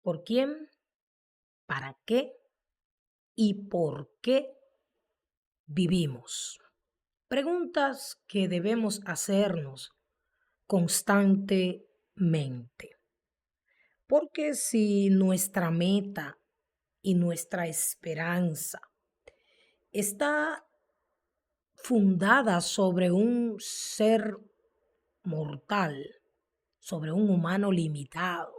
¿Por quién? ¿Para qué? ¿Y por qué vivimos? Preguntas que debemos hacernos constantemente. Porque si nuestra meta y nuestra esperanza está fundada sobre un ser mortal, sobre un humano limitado,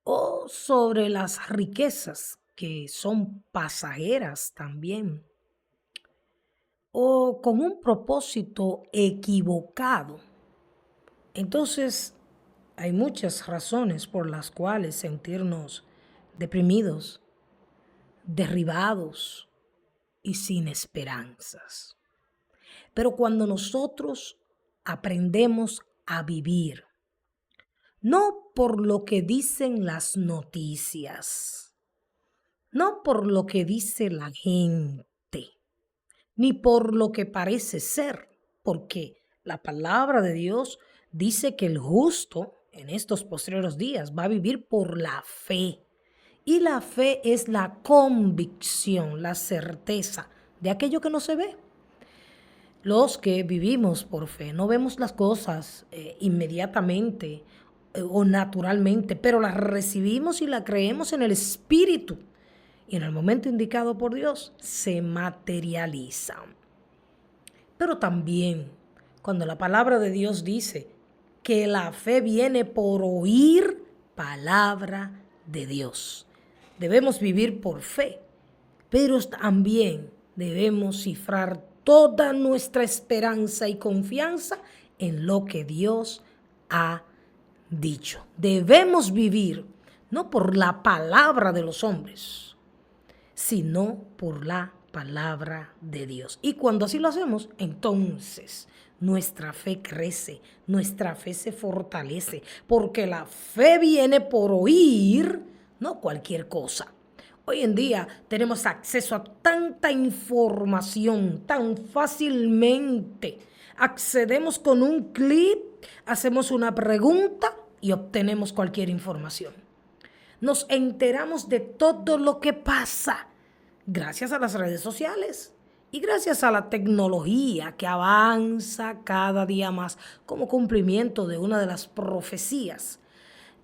o sobre las riquezas que son pasajeras también, o con un propósito equivocado. Entonces, hay muchas razones por las cuales sentirnos deprimidos, derribados y sin esperanzas. Pero cuando nosotros aprendemos a vivir, no por lo que dicen las noticias, no por lo que dice la gente, ni por lo que parece ser, porque la palabra de Dios dice que el justo en estos postreros días va a vivir por la fe. Y la fe es la convicción, la certeza de aquello que no se ve. Los que vivimos por fe no vemos las cosas inmediatamente o naturalmente, pero las recibimos y las creemos en el Espíritu. Y en el momento indicado por Dios se materializan. Pero también cuando la palabra de Dios dice que la fe viene por oír palabra de Dios. Debemos vivir por fe, pero también debemos cifrar toda nuestra esperanza y confianza en lo que Dios ha dicho. Debemos vivir no por la palabra de los hombres, sino por la palabra de Dios. Y cuando así lo hacemos, entonces nuestra fe crece, nuestra fe se fortalece, porque la fe viene por oír, no cualquier cosa. Hoy en día tenemos acceso a tanta información tan fácilmente. Accedemos con un clic, hacemos una pregunta y obtenemos cualquier información. Nos enteramos de todo lo que pasa gracias a las redes sociales y gracias a la tecnología que avanza cada día más como cumplimiento de una de las profecías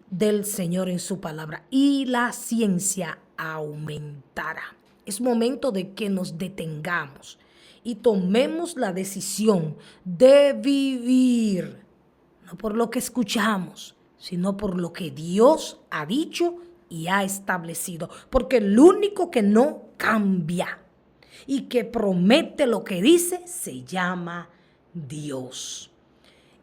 del Señor en su palabra. Y la ciencia aumentará. Es momento de que nos detengamos y tomemos la decisión de vivir, no por lo que escuchamos, sino por lo que Dios ha dicho y ha establecido. Porque el único que no cambia y que promete lo que dice se llama Dios.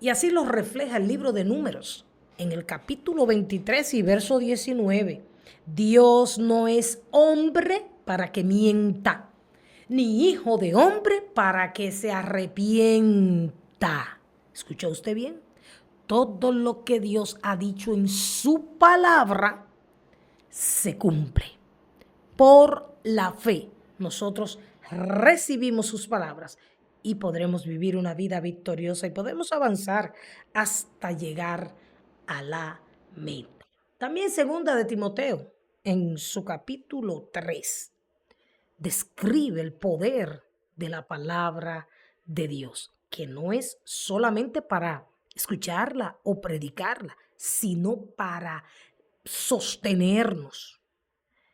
Y así lo refleja el libro de Números, en el capítulo 23 y verso 19. Dios no es hombre para que mienta, ni hijo de hombre para que se arrepienta. ¿Escuchó usted bien? Todo lo que Dios ha dicho en su palabra se cumple. Por la fe, nosotros recibimos sus palabras y podremos vivir una vida victoriosa y podemos avanzar hasta llegar a la meta. También segunda de Timoteo, en su capítulo 3, describe el poder de la palabra de Dios, que no es solamente para escucharla o predicarla, sino para sostenernos,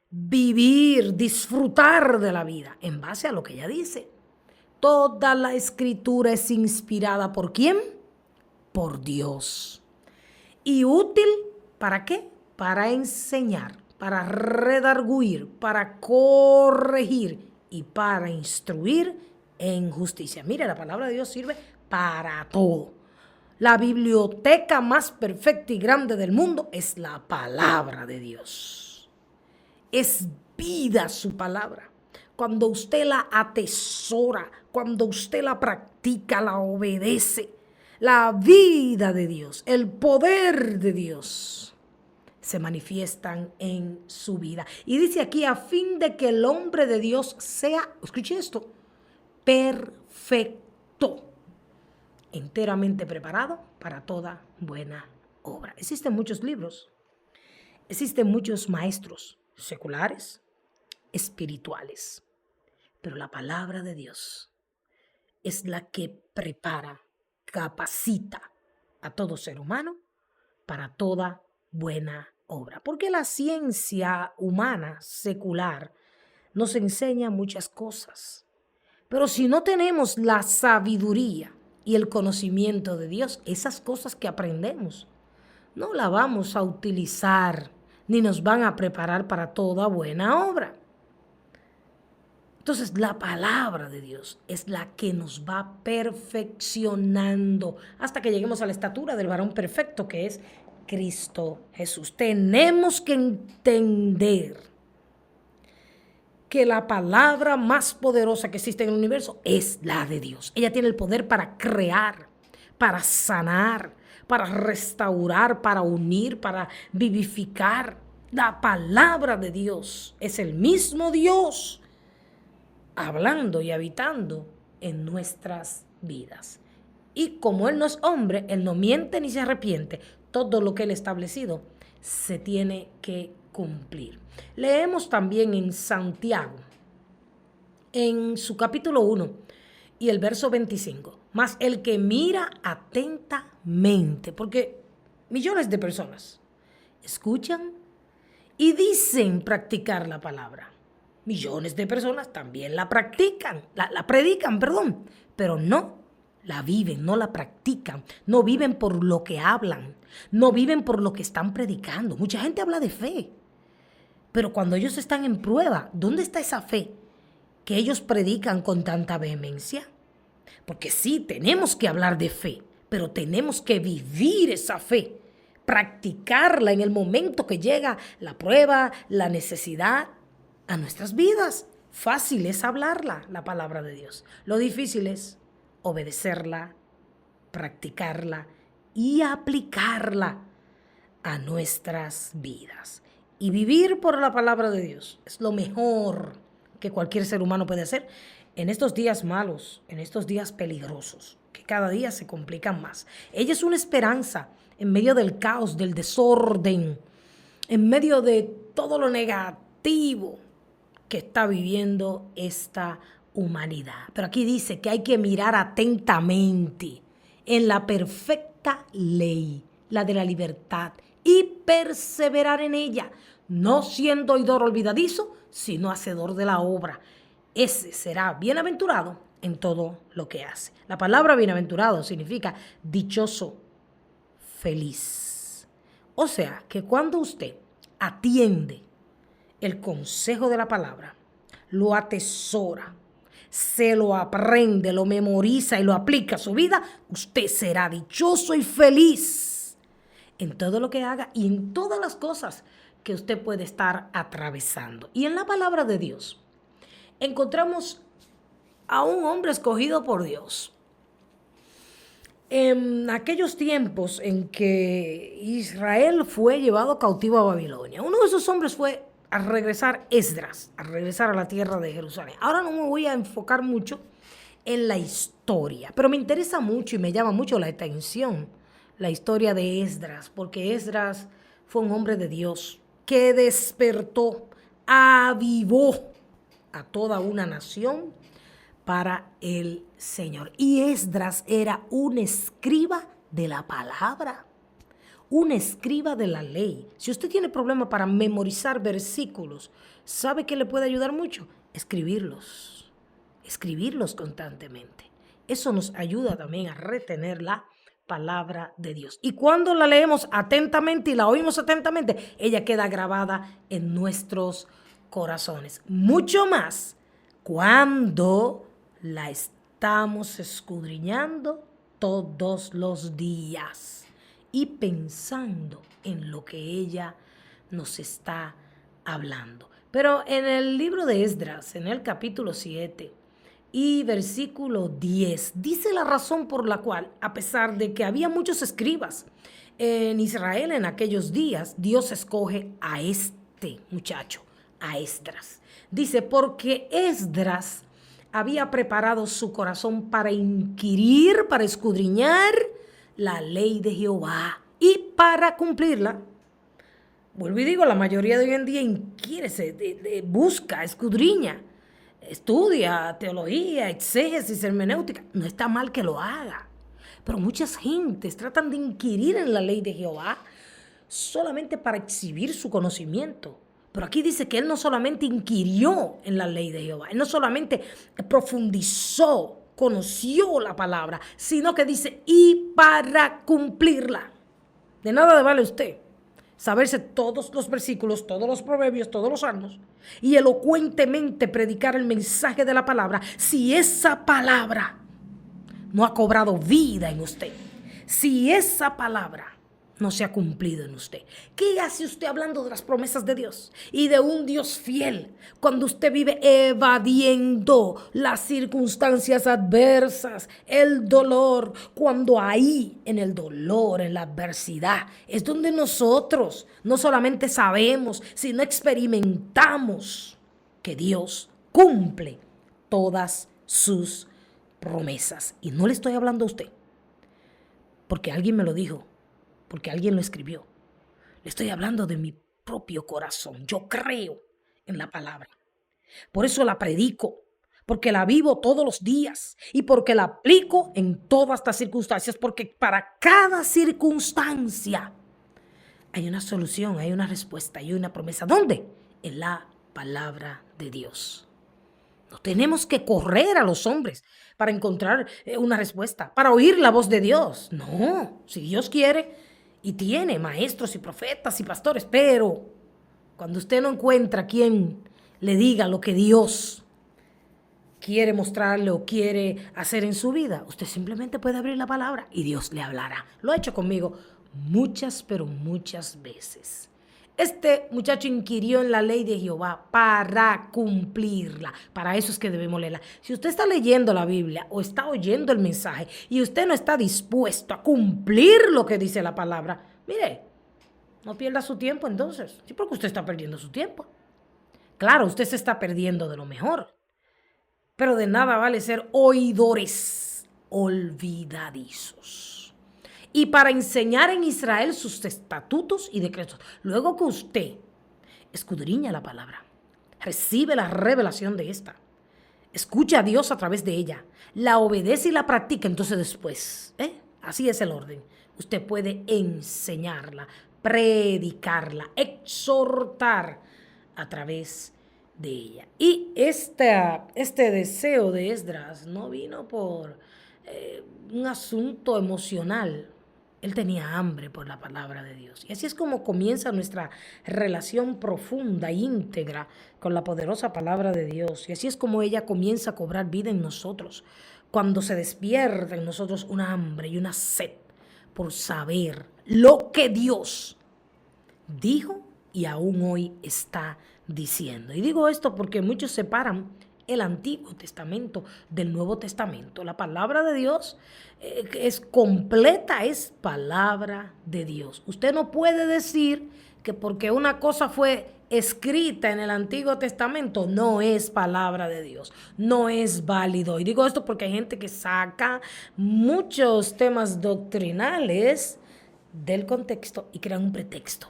vivir, disfrutar de la vida en base a lo que ella dice. Toda la escritura es inspirada ¿por quién? Por Dios. ¿Y útil para qué? Para enseñar, para redarguir, para corregir y para instruir en justicia. Mire, la palabra de Dios sirve para todo. La biblioteca más perfecta y grande del mundo es la palabra de Dios. Es vida su palabra. Cuando usted la atesora, cuando usted la practica, la obedece, la vida de Dios, el poder de Dios se manifiestan en su vida. Y dice aquí, a fin de que el hombre de Dios sea, escuche esto, perfecto, enteramente preparado para toda buena obra. Existen muchos libros Existen muchos maestros seculares, espirituales, pero la palabra de Dios es la que prepara, capacita a todo ser humano para toda buena obra. Porque la ciencia humana secular nos enseña muchas cosas. Pero si no tenemos la sabiduría y el conocimiento de Dios, esas cosas que aprendemos no las vamos a utilizar ni nos van a preparar para toda buena obra. Entonces, la palabra de Dios es la que nos va perfeccionando hasta que lleguemos a la estatura del varón perfecto, que es Cristo Jesús. Tenemos que entender que la palabra más poderosa que existe en el universo es la de Dios. Ella tiene el poder para crear, para sanar, para restaurar, para unir, para vivificar. La palabra de Dios es el mismo Dios hablando y habitando en nuestras vidas. Y como Él no es hombre, Él no miente ni se arrepiente. Todo lo que Él ha establecido se tiene que cumplir. Leemos también en Santiago, en su capítulo 1 y el verso 25. Mas el que mira atentamente, porque millones de personas escuchan y dicen practicar la palabra. Millones de personas también la practican, la predican, pero no la viven, no la practican, no viven por lo que hablan, no viven por lo que están predicando. Mucha gente habla de fe, pero cuando ellos están en prueba, ¿dónde está esa fe que ellos predican con tanta vehemencia? Porque sí, tenemos que hablar de fe, pero tenemos que vivir esa fe, practicarla en el momento que llega la prueba, la necesidad a nuestras vidas. Fácil es hablarla, la palabra de Dios. Lo difícil es obedecerla, practicarla y aplicarla a nuestras vidas. Y vivir por la palabra de Dios es lo mejor que cualquier ser humano puede hacer en estos días malos, en estos días peligrosos, que cada día se complican más. Ella es una esperanza en medio del caos, del desorden, en medio de todo lo negativo que está viviendo esta humanidad. Pero aquí dice que hay que mirar atentamente en la perfecta ley, la de la libertad, y perseverar en ella, no siendo oidor olvidadizo, sino hacedor de la obra. Ese será bienaventurado en todo lo que hace. La palabra bienaventurado significa dichoso, feliz. O sea, que cuando usted atiende el consejo de la palabra, lo atesora, se lo aprende, lo memoriza y lo aplica a su vida, usted será dichoso y feliz en todo lo que haga y en todas las cosas que usted puede estar atravesando. Y en la palabra de Dios encontramos a un hombre escogido por Dios. En aquellos tiempos en que Israel fue llevado cautivo a Babilonia, uno de esos hombres fue a regresar Esdras, a regresar a la tierra de Jerusalén. Ahora no me voy a enfocar mucho en la historia, pero me interesa mucho y me llama mucho la atención la historia de Esdras, porque Esdras fue un hombre de Dios que despertó, avivó a toda una nación para el Señor. Y Esdras era un escriba de la palabra, un escriba de la ley. Si usted tiene problema para memorizar versículos, ¿sabe qué le puede ayudar mucho? Escribirlos constantemente. Eso nos ayuda también a retener la palabra de Dios. Y cuando la leemos atentamente y la oímos atentamente, ella queda grabada en nuestros corazones. Mucho más cuando la estamos escudriñando todos los días y pensando en lo que ella nos está hablando. Pero en el libro de Esdras, en el capítulo 7 y versículo 10, dice la razón por la cual, a pesar de que había muchos escribas en Israel en aquellos días, Dios escoge a este muchacho, a Esdras. Dice, porque Esdras había preparado su corazón para inquirir, para escudriñar la ley de Jehová y para cumplirla. Vuelvo y digo, la mayoría de hoy en día inquiere, busca, escudriña, estudia teología, exégesis, hermenéutica. No está mal que lo haga. Pero muchas gentes tratan de inquirir en la ley de Jehová solamente para exhibir su conocimiento. Pero aquí dice que él no solamente inquirió en la ley de Jehová, él no solamente profundizó, conoció la palabra, sino que dice, y para cumplirla. De nada le vale a usted saberse todos los versículos, todos los proverbios, todos los salmos y elocuentemente predicar el mensaje de la palabra si esa palabra no ha cobrado vida en usted. Si esa palabra no se ha cumplido en usted. ¿Qué hace usted hablando de las promesas de Dios y de un Dios fiel cuando usted vive evadiendo las circunstancias adversas, el dolor? Cuando ahí, en el dolor, en la adversidad, es donde nosotros no solamente sabemos, sino experimentamos que Dios cumple todas sus promesas. Y no le estoy hablando a usted, porque alguien me lo dijo, porque alguien lo escribió. Le estoy hablando de mi propio corazón. Yo creo en la palabra. Por eso la predico, porque la vivo todos los días y porque la aplico en todas las circunstancias, porque para cada circunstancia hay una solución, hay una respuesta, hay una promesa. ¿Dónde? En la palabra de Dios. No tenemos que correr a los hombres para encontrar una respuesta, para oír la voz de Dios. No, si Dios quiere y tiene maestros y profetas y pastores, pero cuando usted no encuentra quien le diga lo que Dios quiere mostrarle o quiere hacer en su vida, usted simplemente puede abrir la palabra y Dios le hablará. Lo ha hecho conmigo muchas, pero muchas veces. Este muchacho inquirió en la ley de Jehová para cumplirla. Para eso es que debemos leerla. Si usted está leyendo la Biblia o está oyendo el mensaje y usted no está dispuesto a cumplir lo que dice la palabra, mire, no pierda su tiempo entonces. Sí, porque usted está perdiendo su tiempo. Claro, usted se está perdiendo de lo mejor. Pero de nada vale ser oidores olvidadizos. Y para enseñar en Israel sus estatutos y decretos. Luego que usted escudriña la palabra, recibe la revelación de esta, escucha a Dios a través de ella, la obedece y la practica, entonces después, así es el orden. Usted puede enseñarla, predicarla, exhortar a través de ella. Y este deseo de Esdras no vino por un asunto emocional. Él tenía hambre por la palabra de Dios. Y así es como comienza nuestra relación profunda e íntegra con la poderosa palabra de Dios. Y así es como ella comienza a cobrar vida en nosotros. Cuando se despierta en nosotros una hambre y una sed por saber lo que Dios dijo y aún hoy está diciendo. Y digo esto porque muchos separan el Antiguo Testamento del Nuevo Testamento. La palabra de Dios es completa, es palabra de Dios. Usted no puede decir que porque una cosa fue escrita en el Antiguo Testamento no es palabra de Dios, no es válido. Y digo esto porque hay gente que saca muchos temas doctrinales del contexto y crean un pretexto.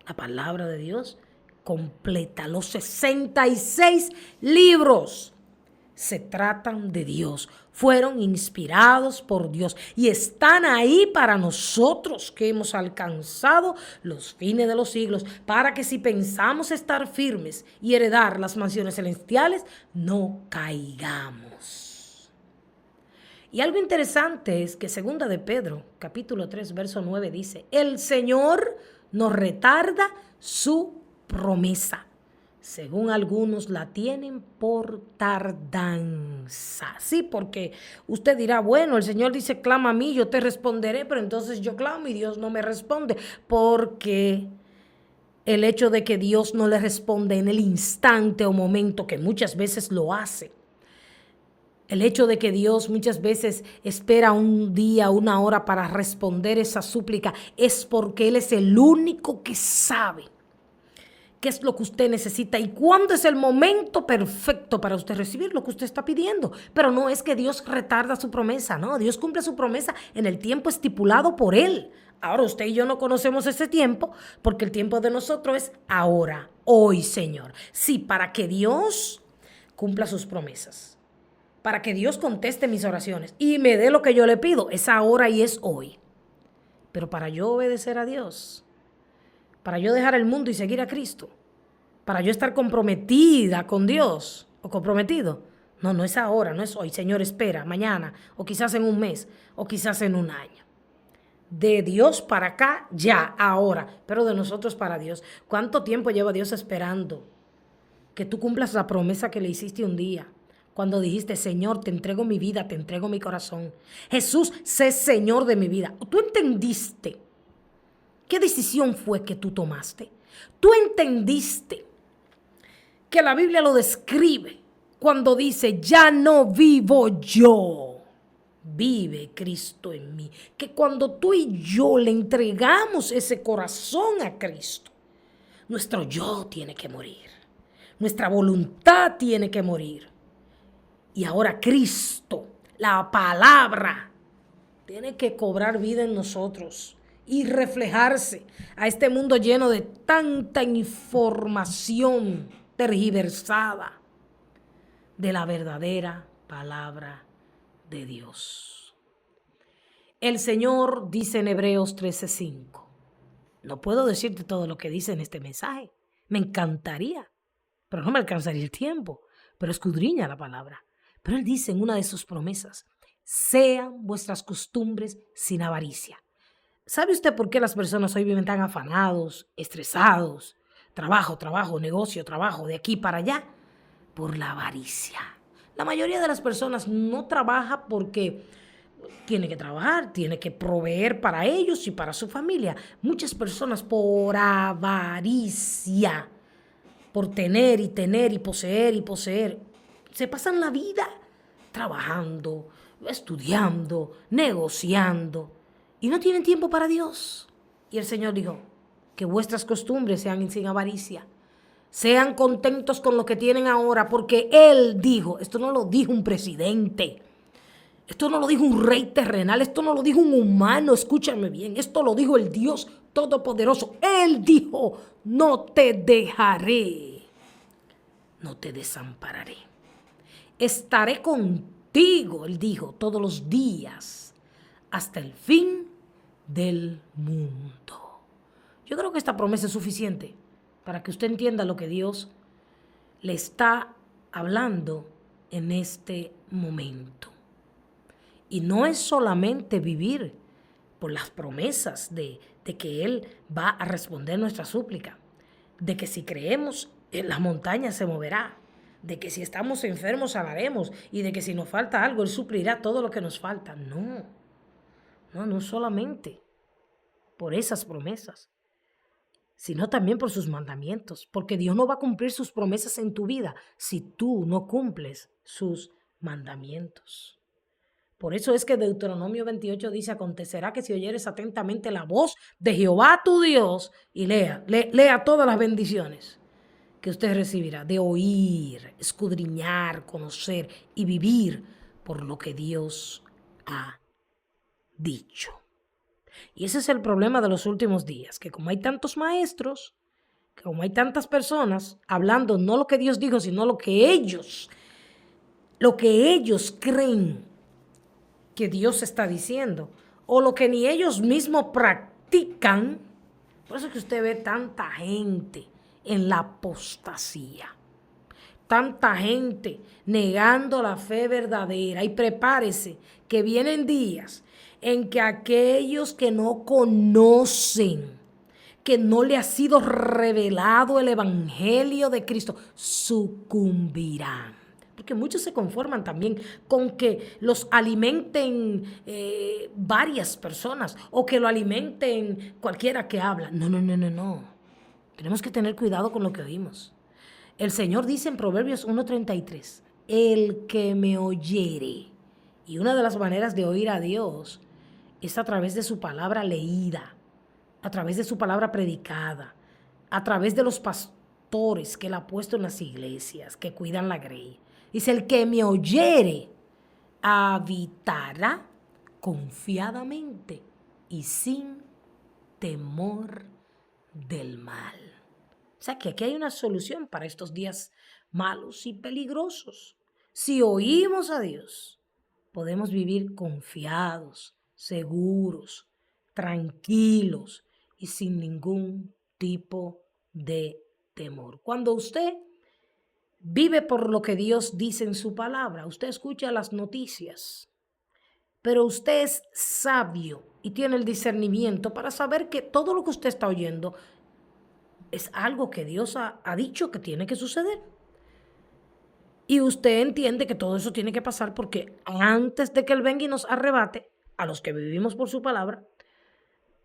La palabra de Dios completa, los 66 libros se tratan de Dios, fueron inspirados por Dios y están ahí para nosotros que hemos alcanzado los fines de los siglos, para que si pensamos estar firmes y heredar las mansiones celestiales, no caigamos. Y algo interesante es que 2 de Pedro, capítulo 3, verso 9 dice, el Señor no retarda su promesa, según algunos la tienen por tardanza. Sí, porque usted dirá, bueno, el Señor dice, clama a mí, yo te responderé, pero entonces yo clamo y Dios no me responde, porque el hecho de que Dios no le responde en el instante o momento que muchas veces lo hace, el hecho de que Dios muchas veces espera un día, una hora para responder esa súplica, es porque Él es el único que sabe qué es lo que usted necesita y cuándo es el momento perfecto para usted recibir lo que usted está pidiendo. Pero no es que Dios retarda su promesa, no, Dios cumple su promesa en el tiempo estipulado por Él. Ahora usted y yo no conocemos ese tiempo porque el tiempo de nosotros es ahora, hoy, Señor. Sí, para que Dios cumpla sus promesas, para que Dios conteste mis oraciones y me dé lo que yo le pido, es ahora y es hoy. Pero para yo obedecer a Dios, para yo dejar el mundo y seguir a Cristo, para yo estar comprometida con Dios o comprometido, no, no es ahora, no es hoy. Señor, espera, mañana, o quizás en un mes, o quizás en un año. De Dios para acá, ya, ahora, pero de nosotros para Dios. ¿Cuánto tiempo lleva Dios esperando que tú cumplas la promesa que le hiciste un día? Cuando dijiste, Señor, te entrego mi vida, te entrego mi corazón. Jesús, sé Señor de mi vida. ¿Tú entendiste qué decisión fue que tú tomaste? ¿Tú entendiste que la Biblia lo describe cuando dice, ya no vivo yo, vive Cristo en mí? Que cuando tú y yo le entregamos ese corazón a Cristo, nuestro yo tiene que morir, nuestra voluntad tiene que morir. Y ahora Cristo, la palabra, tiene que cobrar vida en nosotros y reflejarse a este mundo lleno de tanta información tergiversada de la verdadera palabra de Dios. El Señor dice en Hebreos 13:5. No puedo decirte todo lo que dice en este mensaje. Me encantaría, pero no me alcanzaría el tiempo. Pero escudriña la palabra. Pero Él dice en una de sus promesas, sean vuestras costumbres sin avaricia. ¿Sabe usted por qué las personas hoy viven tan afanados, estresados? Trabajo, trabajo, negocio, trabajo, de aquí para allá. Por la avaricia. La mayoría de las personas no trabaja porque tiene que trabajar, tiene que proveer para ellos y para su familia. Muchas personas por avaricia, por tener y poseer, se pasan la vida trabajando, estudiando, negociando y no tienen tiempo para Dios. Y el Señor dijo, que vuestras costumbres sean sin avaricia. Sean contentos con lo que tienen ahora, porque Él dijo, esto no lo dijo un presidente, esto no lo dijo un rey terrenal, esto no lo dijo un humano, escúchame bien, esto lo dijo el Dios Todopoderoso. Él dijo, no te dejaré, no te desampararé. Estaré contigo, Él dijo, todos los días, hasta el fin del mundo. Yo creo que esta promesa es suficiente para que usted entienda lo que Dios le está hablando en este momento. Y no es solamente vivir por las promesas de que Él va a responder nuestra súplica, de que si creemos, en las montañas se moverá, de que si estamos enfermos sanaremos y de que si nos falta algo, Él suplirá todo lo que nos falta. No solamente por esas promesas, sino también por sus mandamientos, porque Dios no va a cumplir sus promesas en tu vida si tú no cumples sus mandamientos. Por eso es que Deuteronomio 28 dice, acontecerá que si oyeres atentamente la voz de Jehová tu Dios, y lea todas las bendiciones que usted recibirá, de oír, escudriñar, conocer y vivir por lo que Dios ha dicho. Y ese es el problema de los últimos días, que como hay tantos maestros, que como hay tantas personas hablando no lo que Dios dijo, sino lo que ellos creen que Dios está diciendo, o lo que ni ellos mismos practican. Por eso es que usted ve tanta gente en la apostasía, tanta gente negando la fe verdadera. Y prepárese que vienen días en que aquellos que no conocen, que no le ha sido revelado el evangelio de Cristo, sucumbirán. Porque muchos se conforman también con que los alimenten varias personas o que lo alimenten cualquiera que habla. No. Tenemos que tener cuidado con lo que oímos. El Señor dice en Proverbios 1:33, el que me oyere. Y una de las maneras de oír a Dios es a través de su palabra leída, a través de su palabra predicada, a través de los pastores que Él ha puesto en las iglesias, que cuidan la grey. Dice, el que me oyere habitará confiadamente y sin temor del mal. O sea que aquí hay una solución para estos días malos y peligrosos. Si oímos a Dios, podemos vivir confiados, seguros, tranquilos y sin ningún tipo de temor. Cuando usted vive por lo que Dios dice en su palabra, usted escucha las noticias, pero usted es sabio y tiene el discernimiento para saber que todo lo que usted está oyendo es algo que Dios ha dicho que tiene que suceder. Y usted entiende que todo eso tiene que pasar porque antes de que Él venga y nos arrebate, a los que vivimos por su palabra,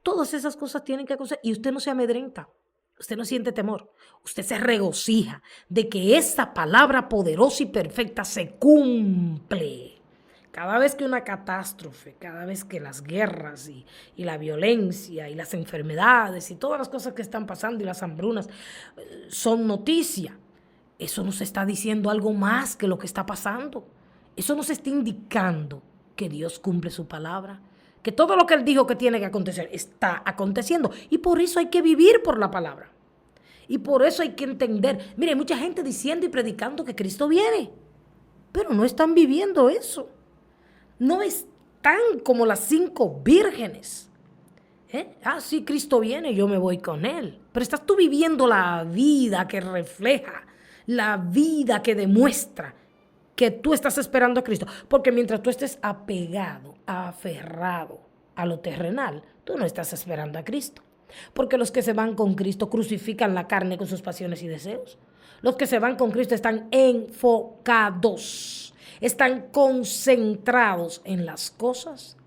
todas esas cosas tienen que acontecer y usted no se amedrenta, usted no siente temor, usted se regocija de que esa palabra poderosa y perfecta se cumple. Cada vez que una catástrofe, cada vez que las guerras y la violencia y las enfermedades y todas las cosas que están pasando y las hambrunas son noticia, eso nos está diciendo algo más que lo que está pasando. Eso nos está indicando que Dios cumple su palabra, que todo lo que Él dijo que tiene que acontecer está aconteciendo. Y por eso hay que vivir por la palabra. Y por eso hay que entender. Mire, hay mucha gente diciendo y predicando que Cristo viene, pero no están viviendo eso. No están como las 5 vírgenes. Sí, Cristo viene, yo me voy con Él. Pero estás tú viviendo la vida que refleja, la vida que demuestra que tú estás esperando a Cristo. Porque mientras tú estés apegado, aferrado a lo terrenal, tú no estás esperando a Cristo. Porque los que se van con Cristo crucifican la carne con sus pasiones y deseos. Los que se van con Cristo están enfocados, están concentrados en las cosas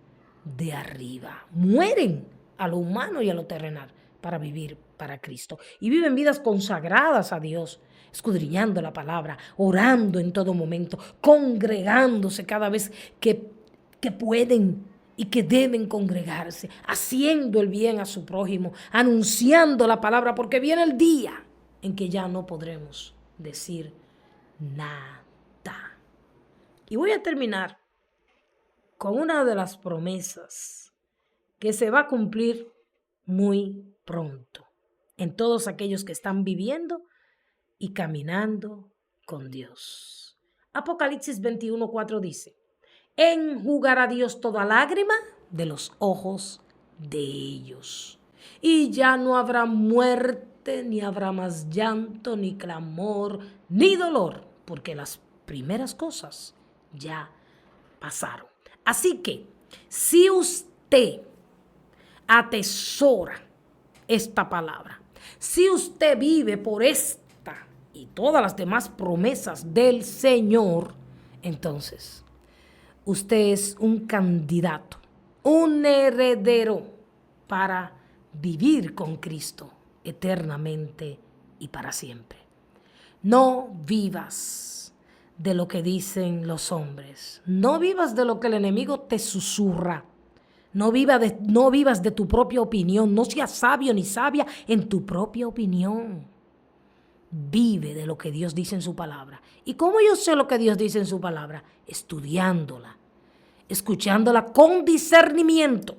de arriba. Mueren a lo humano y a lo terrenal para vivir para Cristo. Y viven vidas consagradas a Dios, escudriñando la palabra, orando en todo momento, congregándose cada vez que pueden y que deben congregarse, haciendo el bien a su prójimo, anunciando la palabra, porque viene el día en que ya no podremos decir nada. Y voy a terminar con una de las promesas que se va a cumplir muy pronto en todos aquellos que están viviendo y caminando con Dios. Apocalipsis 21:4 dice: enjugará Dios toda lágrima de los ojos de ellos. Y ya no habrá muerte, ni habrá más llanto, ni clamor, ni dolor, porque las primeras cosas ya pasaron. Así que, si usted atesora esta palabra, si usted vive por esta y todas las demás promesas del Señor, entonces usted es un candidato, un heredero para vivir con Cristo eternamente y para siempre. No vivas de lo que dicen los hombres. No vivas de lo que el enemigo te susurra. No vivas de tu propia opinión. No seas sabio ni sabia en tu propia opinión. Vive de lo que Dios dice en su palabra. ¿Y cómo yo sé lo que Dios dice en su palabra? Estudiándola, escuchándola con discernimiento,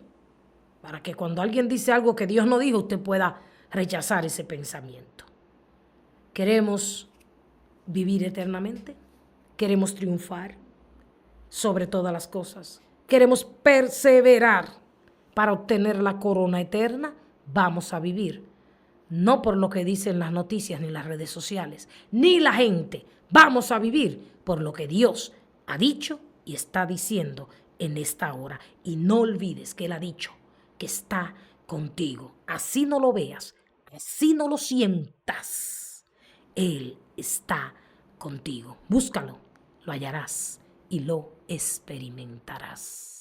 para que cuando alguien dice algo que Dios no dijo, usted pueda rechazar ese pensamiento. ¿Queremos vivir eternamente? ¿Queremos triunfar sobre todas las cosas? ¿Queremos perseverar para obtener la corona eterna? Vamos a vivir. No por lo que dicen las noticias, ni las redes sociales, ni la gente. Vamos a vivir por lo que Dios ha dicho y está diciendo en esta hora. Y no olvides que Él ha dicho que está contigo. Así no lo veas, así no lo sientas. Él está contigo. Búscalo, lo hallarás y lo experimentarás.